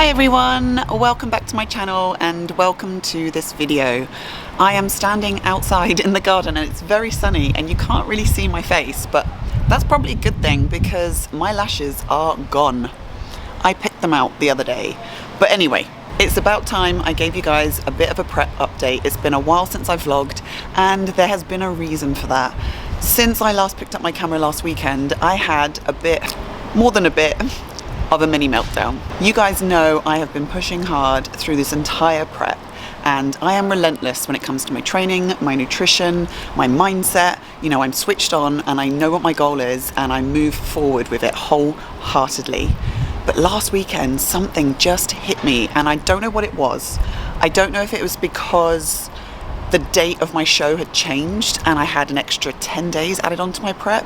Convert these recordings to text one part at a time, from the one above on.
Hi everyone, welcome back to my channel and welcome to this video. I am standing outside in the garden and it's very sunny and you can't really see my face, but that's probably a good thing because my lashes are gone. I picked them out the other day. But anyway, it's about time I gave you guys a bit of a prep update. It's been a while since I vlogged and there has been a reason for that. Since I last picked up my camera last weekend, I had more than a bit of a mini meltdown. You guys know I have been pushing hard through this entire prep and I am relentless when it comes to my training, my nutrition, my mindset. You know, I'm switched on and I know what my goal is and I move forward with it wholeheartedly. But last weekend something just hit me and I don't know what it was. I don't know if it was because the date of my show had changed and I had an extra 10 days added onto my prep,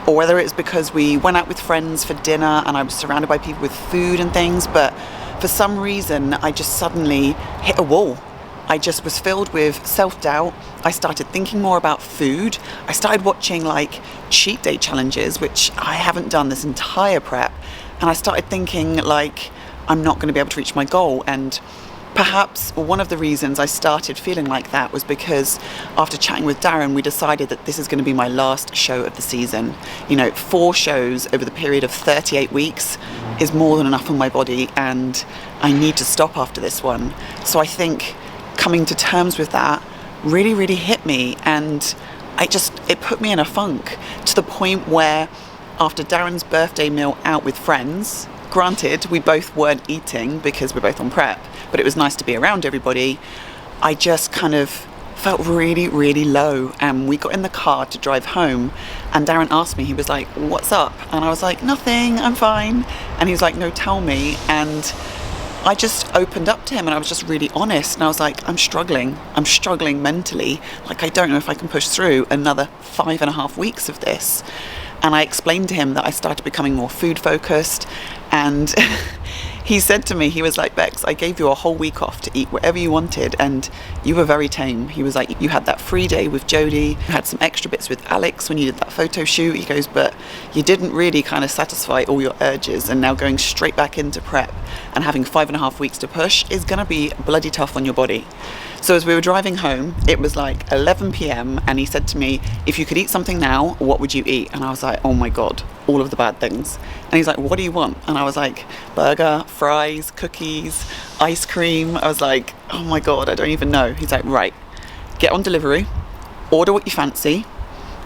or whether it's because we went out with friends for dinner and I was surrounded by people with food and things, but for some reason I just suddenly hit a wall. I just was filled with self-doubt. I started thinking more about food. I started watching like cheat day challenges, which I haven't done this entire prep, and I started thinking like I'm not going to be able to reach my goal. And perhaps one of the reasons I started feeling like that was because after chatting with Darren, we decided that this is going to be my last show of the season. You know, 4 shows over the period of 38 weeks is more than enough on my body and I need to stop after this one. So I think coming to terms with that really hit me, and it put me in a funk to the point where after Darren's birthday meal out with friends, granted, we both weren't eating because we're both on prep, but it was nice to be around everybody. I just kind of felt really low, and we got in the car to drive home and Darren asked me, he was like, "What's up?" And I was like, "Nothing, I'm fine." And he was like, "No, tell me." And I just opened up to him and I was just really honest, and I was like, I'm struggling mentally. Like, I don't know if I can push through another 5.5 weeks of this. And I explained to him that I started becoming more food focused, and he said to me, he was like, "Bex, I gave you a whole week off to eat whatever you wanted and you were very tame." He was like, "You had that free day with Jodie, you had some extra bits with Alex when you did that photo shoot." He goes, "But you didn't really kind of satisfy all your urges, and now going straight back into prep and having 5.5 weeks to push is gonna be bloody tough on your body." So as we were driving home, it was like 11 p.m. and he said to me, "If you could eat something now, what would you eat?" And I was like, oh my God, all of the bad things. And he's like, "What do you want?" And I was like, burger, fries, cookies, ice cream. I was like, oh my God, I don't even know. He's like, "Right, get on delivery, order what you fancy,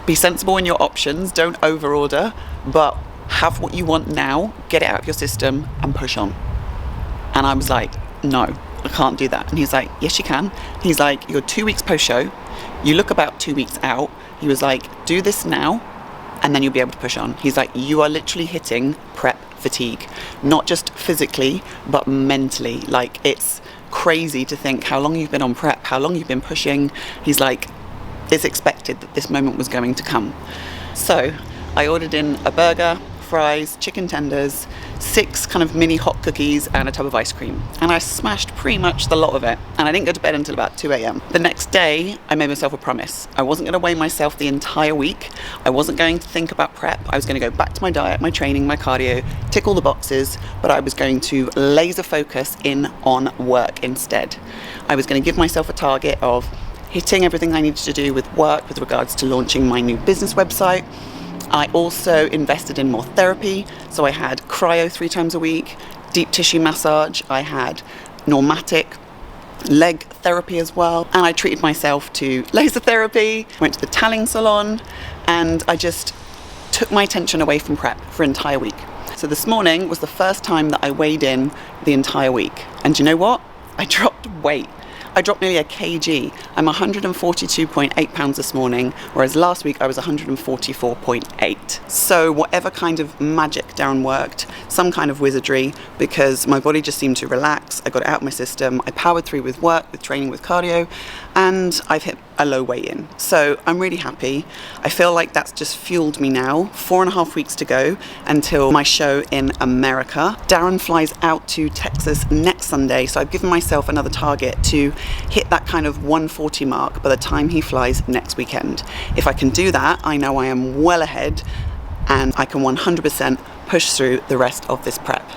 be sensible in your options, don't over order, but have what you want now, get it out of your system and push on." And I was like, no, I can't do that. And he's like, "Yes, you can." He's like, "You're 2 weeks post show, you look about 2 weeks out." He was like, "Do this now and then you'll be able to push on." He's like, "You are literally hitting prep fatigue, not just physically but mentally. Like, it's crazy to think how long you've been on prep, how long you've been pushing." He's like, "It's expected that this moment was going to come." So I ordered in a burger, fries, chicken tenders, 6 kind of mini hot cookies and a tub of ice cream, and I smashed pretty much the lot of it, and I didn't go to bed until about 2 a.m. The next day I made myself a promise. I wasn't going to weigh myself the entire week. I wasn't going to think about prep. I was going to go back to my diet, my training, my cardio, tick all the boxes, but I was going to laser focus in on work instead. I was going to give myself a target of hitting everything I needed to do with work with regards to launching my new business website. I also invested in more therapy, so I had cryo 3 times a week, deep tissue massage, I had pneumatic leg therapy as well, and I treated myself to laser therapy, went to the tanning salon, and I just took my attention away from prep for an entire week. So this morning was the first time that I weighed in the entire week, and you know what? I dropped weight. I dropped nearly a kg. I'm 142.8 pounds this morning, whereas last week I was 144.8. So whatever kind of magic Darren worked, some kind of wizardry, because my body just seemed to relax. I got it out of my system. I powered through with work, with training, with cardio, and I've hit a low weight in. So I'm really happy. I feel like that's just fueled me now. 4.5 weeks to go until my show in America. Darren flies out to Texas next Sunday, so I've given myself another target to hit that kind of 140 mark by the time he flies next weekend. If I can do that, I know I am well ahead and I can 100% push through the rest of this prep.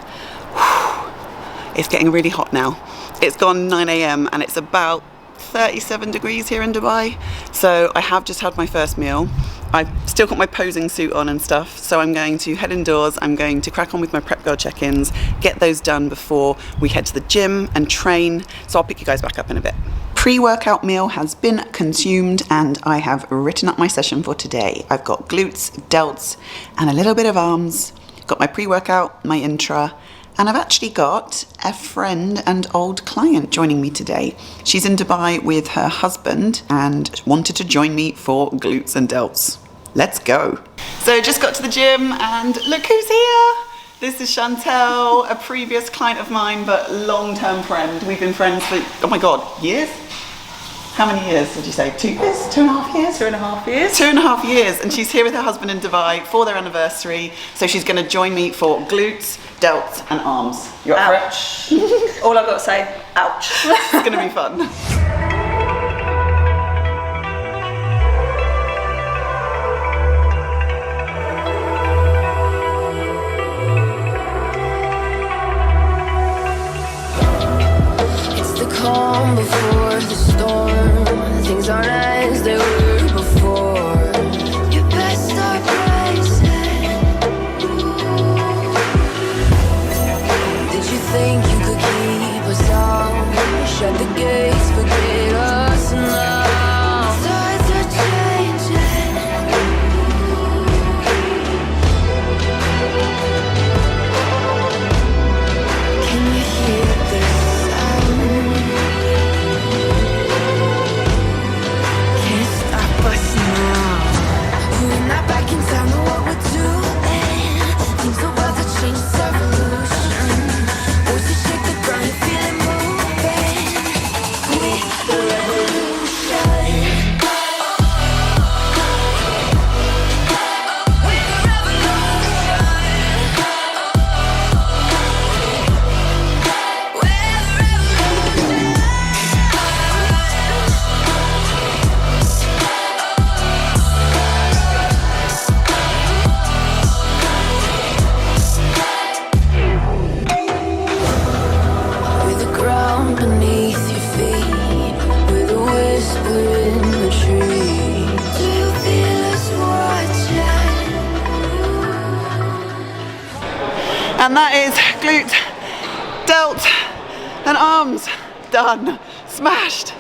It's getting really hot now. It's gone 9 a.m. and it's about 37 degrees here in Dubai. So I have just had my first meal. I've still got my posing suit on and stuff, so I'm going to head indoors. I'm going to crack on with my prep girl check-ins, get those done before we head to the gym and train. So I'll pick you guys back up in a bit. Pre-workout meal has been consumed and I have written up my session for today. I've got glutes, delts and a little bit of arms. Got my pre-workout, my intra, and I've actually got a friend and old client joining me today. She's in Dubai with her husband and wanted to join me for glutes and delts. Let's go. So just got to the gym and look who's here. This is Chantel, a previous client of mine, but long-term friend. We've been friends for, oh my God, years? How many years did you say? 2 years? 2.5 years? 2.5 years. 2.5 years. And she's here with her husband in Dubai for their anniversary. So she's going to join me for glutes, delts and arms. You up Ouch. All I've got to say, ouch. It's going to be fun. Calm before the storm. Things aren't as they were before. You best start rising. Did you think you could keep us out? Shut the gates, forget us now. Tides are changing. Can you hear this sound? And that is glute, delt and arms done, smashed.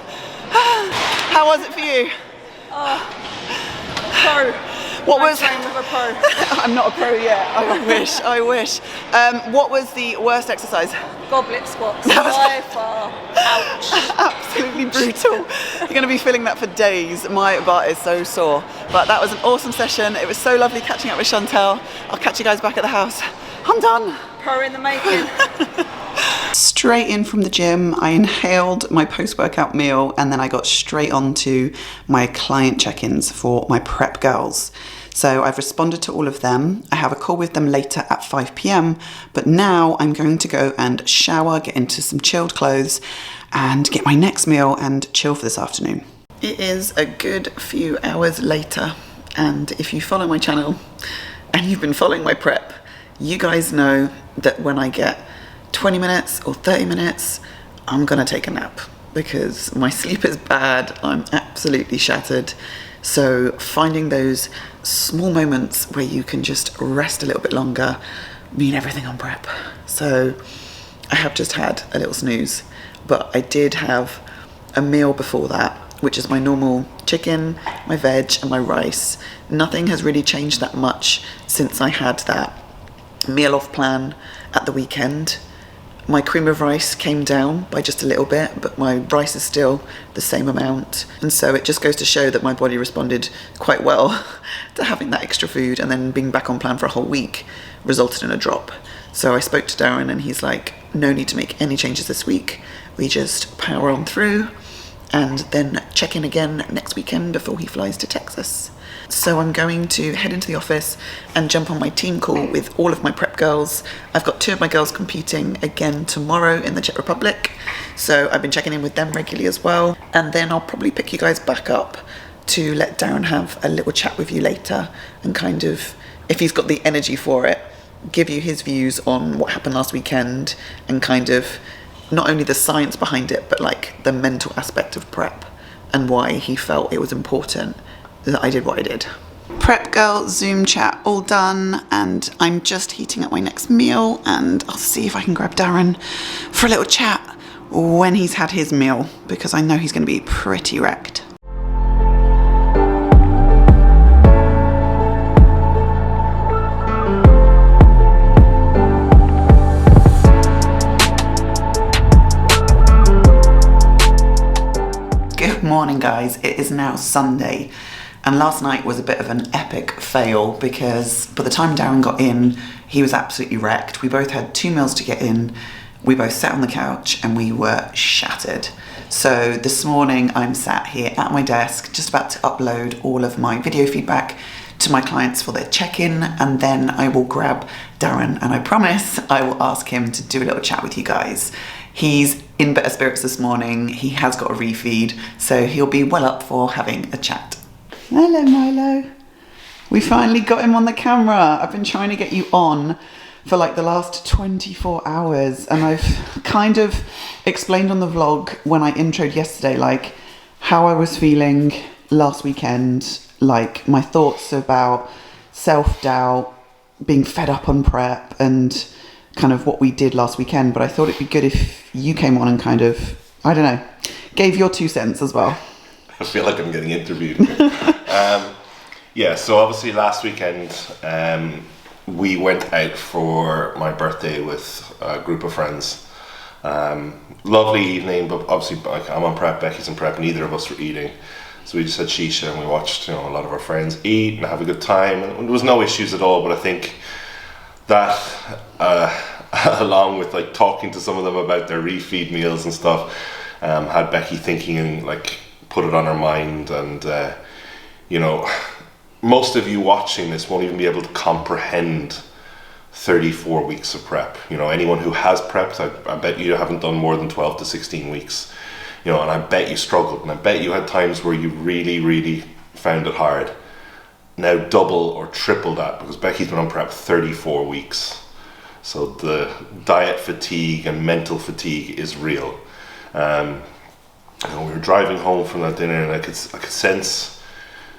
How was it for you? Pro. What was? I'm with a pro. I'm not a pro yet. I wish. I wish. What was the worst exercise? Goblet squats. By far. Ouch. Absolutely brutal. You're going to be feeling that for days. My butt is so sore. But that was an awesome session. It was so lovely catching up with Chantel. I'll catch you guys back at the house. I'm done. Pro in the making. Straight in from the gym, I inhaled my post-workout meal and then I got straight on to my client check-ins for my prep girls. So I've responded to all of them. I have a call with them later at 5 p.m, but now I'm going to go and shower, get into some chilled clothes and get my next meal and chill for this afternoon. It is a good few hours later, and if you follow my channel and you've been following my prep, you guys know that when I get 20 minutes or 30 minutes, I'm gonna take a nap because my sleep is bad. I'm absolutely shattered. So finding those small moments where you can just rest a little bit longer mean everything on prep. So I have just had a little snooze, but I did have a meal before that, which is my normal chicken, my veg and my rice. Nothing has really changed that much since I had that meal off plan at the weekend. My cream of rice came down by just a little bit, but my rice is still the same amount. And so it just goes to show that my body responded quite well to having that extra food, and then being back on plan for a whole week resulted in a drop. So I spoke to Darren and he's like, no need to make any changes this week. We just power on through and then check in again next weekend before he flies to Texas. So I'm going to head into the office and jump on my team call with all of my prep girls. I've got 2 of my girls competing again tomorrow in the Czech Republic, so I've been checking in with them regularly as well. And then I'll probably pick you guys back up to let Darren have a little chat with you later and kind of, if he's got the energy for it, give you his views on what happened last weekend and kind of not only the science behind it, but like the mental aspect of prep and why he felt it was important that I did what I did. Prep girl Zoom chat all done, and I'm just heating up my next meal, and I'll see if I can grab Darren for a little chat when he's had his meal, because I know he's going to be pretty wrecked. Good morning, guys. It is now Sunday. And last night was a bit of an epic fail because by the time Darren got in, he was absolutely wrecked. We both had 2 meals to get in. We both sat on the couch and we were shattered. So this morning I'm sat here at my desk, just about to upload all of my video feedback to my clients for their check-in, and then I will grab Darren and I promise I will ask him to do a little chat with you guys. He's in better spirits this morning. He has got a refeed, so he'll be well up for having a chat. Hello, Milo. We finally got him on the camera. I've been trying to get you on for like the last 24 hours, and I've kind of explained on the vlog when I introed yesterday, like how I was feeling last weekend, like my thoughts about self-doubt, being fed up on prep, and kind of what we did last weekend. But I thought it'd be good if you came on and kind of, I don't know, gave your 2 cents as well. I feel like I'm getting interviewed. Yeah, so obviously last weekend we went out for my birthday with a group of friends. Lovely evening, but obviously like, I'm on prep, Becky's on prep, and neither of us were eating. So we just had shisha and we watched, a lot of our friends eat and have a good time. And there was no issues at all, but I think that along with like talking to some of them about their refeed meals and stuff, had Becky thinking and like put it on her mind. And most of you watching this won't even be able to comprehend 34 weeks of prep. Anyone who has prepped, I bet you haven't done more than 12 to 16 weeks. And I bet you struggled, and I bet you had times where you really, really found it hard. Now double or triple that, because Becky's been on prep 34 weeks. So the diet fatigue and mental fatigue is real. We were driving home from that dinner, and I could sense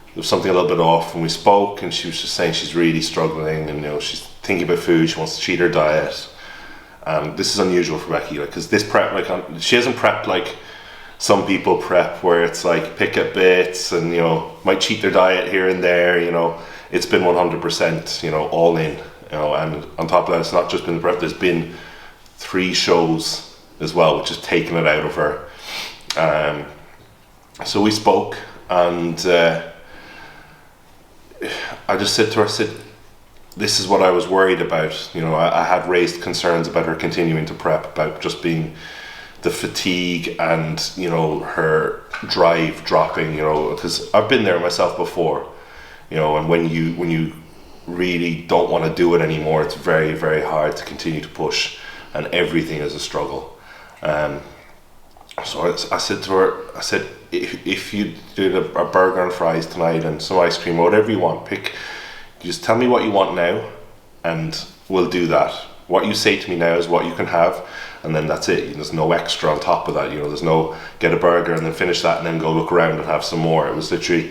there was something a little bit off. And we spoke, and she was just saying she's really struggling, and she's thinking about food. She wants to cheat her diet. This is unusual for Becky, because this prep, she hasn't prepped like some people prep, where it's like pick at bits and might cheat their diet here and there. It's been 100%, all in. And on top of that, it's not just been the prep. There's been 3 shows as well, which has taken it out of her. So we spoke, and I just said to her, this is what I was worried about. I had raised concerns about her continuing to prep, about just being the fatigue and her drive dropping, because I've been there myself before, and when you really don't want to do it anymore, it's very, very hard to continue to push, and everything is a struggle. So I said to her, if you did a burger and fries tonight and some ice cream, whatever you want, just tell me what you want now and we'll do that. What you say to me now is what you can have, and then that's it. There's no extra on top of that. There's no get a burger and then finish that and then go look around and have some more. It was literally,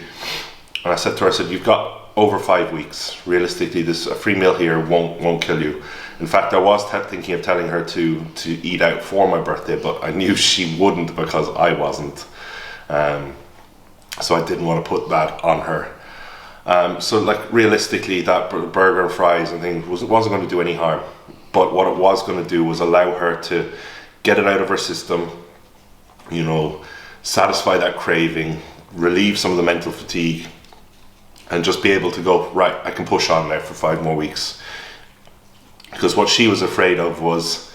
and I said to her, you've got over 5 weeks. Realistically, a free meal here won't kill you. In fact, I was thinking of telling her to eat out for my birthday, but I knew she wouldn't because I wasn't. So I didn't want to put that on her. So realistically, that burger and fries and things wasn't going to do any harm. But what it was going to do was allow her to get it out of her system, satisfy that craving, relieve some of the mental fatigue, and just be able to go, right, I can push on now for 5 more weeks. Because what she was afraid of was,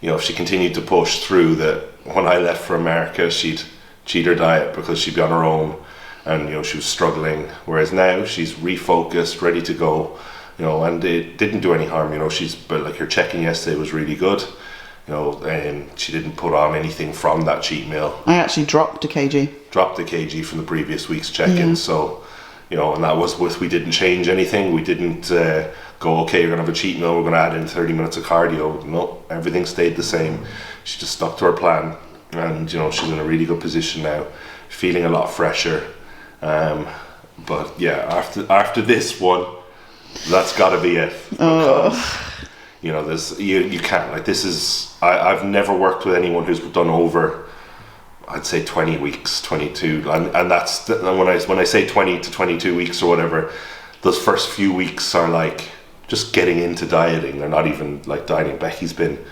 if she continued to push through, that when I left for America, she'd cheat her diet because she'd be on her own, and she was struggling. Whereas now she's refocused, ready to go, and it didn't do any harm. But her check-in yesterday was really good. And she didn't put on anything from that cheat meal. I actually dropped a kg. Dropped a kg from the previous week's check-in. So, and that was we didn't change anything. We didn't go, okay, you're going to have a cheat meal, we're going to add in 30 minutes of cardio. No, everything stayed the same. She just stuck to her plan, and you know, she's in a really good position now, feeling a lot fresher. But yeah, after this one, that's got to be it. Because, you know, there's you can't, like, this is, I've never worked with anyone who's done over, I'd say 20 weeks, 22, and that's when I say 20 to 22 weeks or whatever, those first few weeks are like just getting into dieting. They're not even like dieting. Becky's been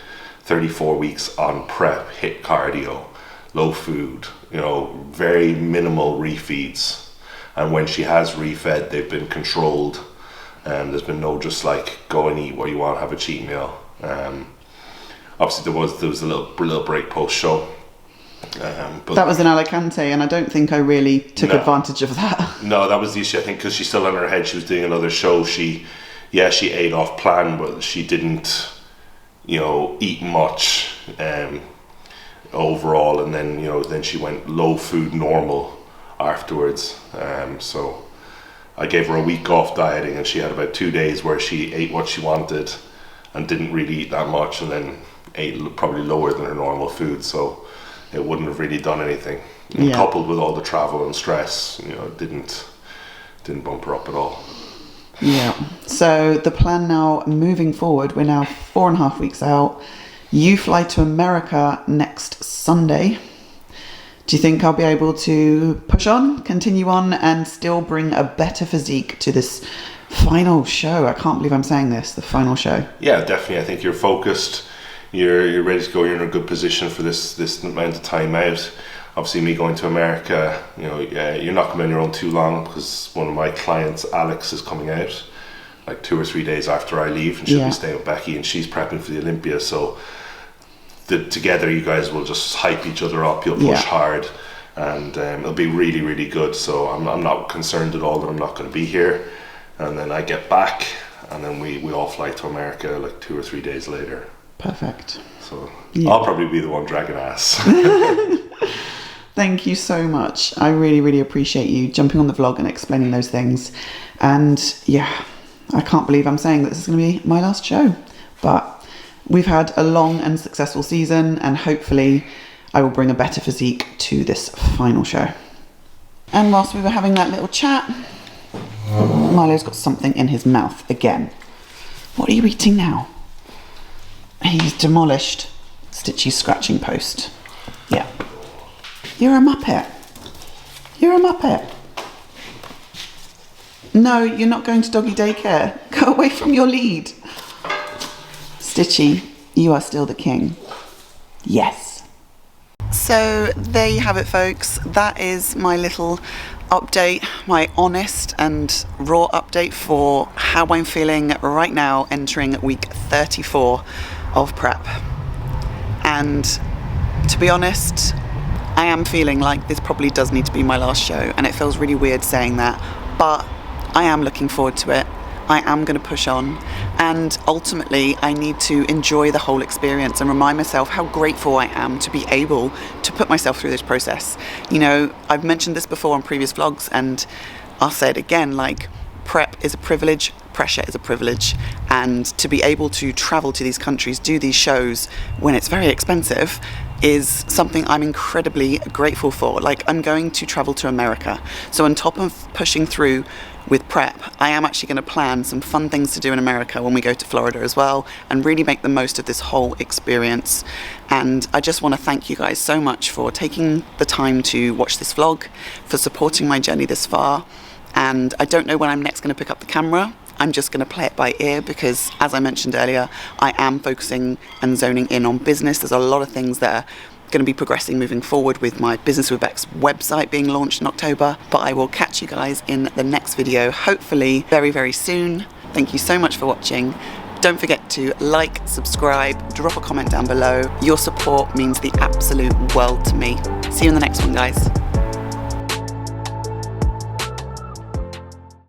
34 weeks on prep, hit cardio, low food, you know, very minimal refeeds, and when she has refed, they've been controlled. There's been no just like go and eat what you want, have a cheat meal. Obviously there was a little break post show. But that was in Alicante, and I don't think I really took advantage of that. No, that was the issue, I think, because she's still in her head. She was doing another show. She ate off plan, but she didn't, you know, eat much overall. And then, you know, then she went low food normal afterwards. So I gave her a week off dieting, and she had about 2 days where she ate what she wanted and didn't really eat that much, and then ate probably lower than her normal food. So it wouldn't have really done anything. And coupled with all the travel and stress, you know, it didn't bump her up at all. Yeah. So the plan now, moving forward, we're now 4.5 weeks out. You fly to America next Sunday. Do you think I'll be able to push on, continue on, and still bring a better physique to this final show? I can't believe I'm saying this, the final show. Yeah, definitely. I think you're focused. You're ready to go. You're in a good position for this amount of time out. Obviously, me going to America, you know, you're not coming on your own too long, because one of my clients, Alex, is coming out like 2 or 3 days after I leave, and she'll be staying with Becky, and she's prepping for the Olympia. So together, you guys will just hype each other up. You'll push hard, and it'll be really, really good. So I'm not concerned at all that I'm not going to be here. And then I get back, and then we all fly to America like 2 or 3 days later. Perfect. So I'll probably be the one dragging ass. Thank you so much. I really, really appreciate you jumping on the vlog and explaining those things. And yeah, I can't believe I'm saying that this is going to be my last show. But we've had a long and successful season, and hopefully I will bring a better physique to this final show. And whilst we were having that little chat, Milo's got something in his mouth again. What are you eating now? He's demolished Stitchy's scratching post. Yeah. You're a muppet. You're a muppet. No, you're not going to doggy daycare. Go away from your lead. Stitchy, you are still the king. Yes. So there you have it, folks. That is my little update, my honest and raw update for how I'm feeling right now, entering week 34 of prep. And to be honest, I am feeling like this probably does need to be my last show, and it feels really weird saying that, but I am looking forward to it. I am going to push on, and ultimately I need to enjoy the whole experience and remind myself how grateful I am to be able to put myself through this process. You know, I've mentioned this before on previous vlogs, and I'll say it again, like, prep is a privilege, pressure is a privilege, and to be able to travel to these countries, do these shows when it's very expensive, is something I'm incredibly grateful for. Like, I'm going to travel to America, so on top of pushing through with prep, I am actually going to plan some fun things to do in America when we go to Florida as well, and really make the most of this whole experience. And I just want to thank you guys so much for taking the time to watch this vlog, for supporting my journey this far. And I don't know when I'm next going to pick up the camera. I'm just going to play it by ear, because as I mentioned earlier, I am focusing and zoning in on business. There's a lot of things that are going to be progressing moving forward, with my Business with Bex website being launched in October. But I will catch you guys in the next video, hopefully very, very soon. Thank you so much for watching. Don't forget to like, subscribe, drop a comment down below. Your support means the absolute world to me. See you in the next one, guys.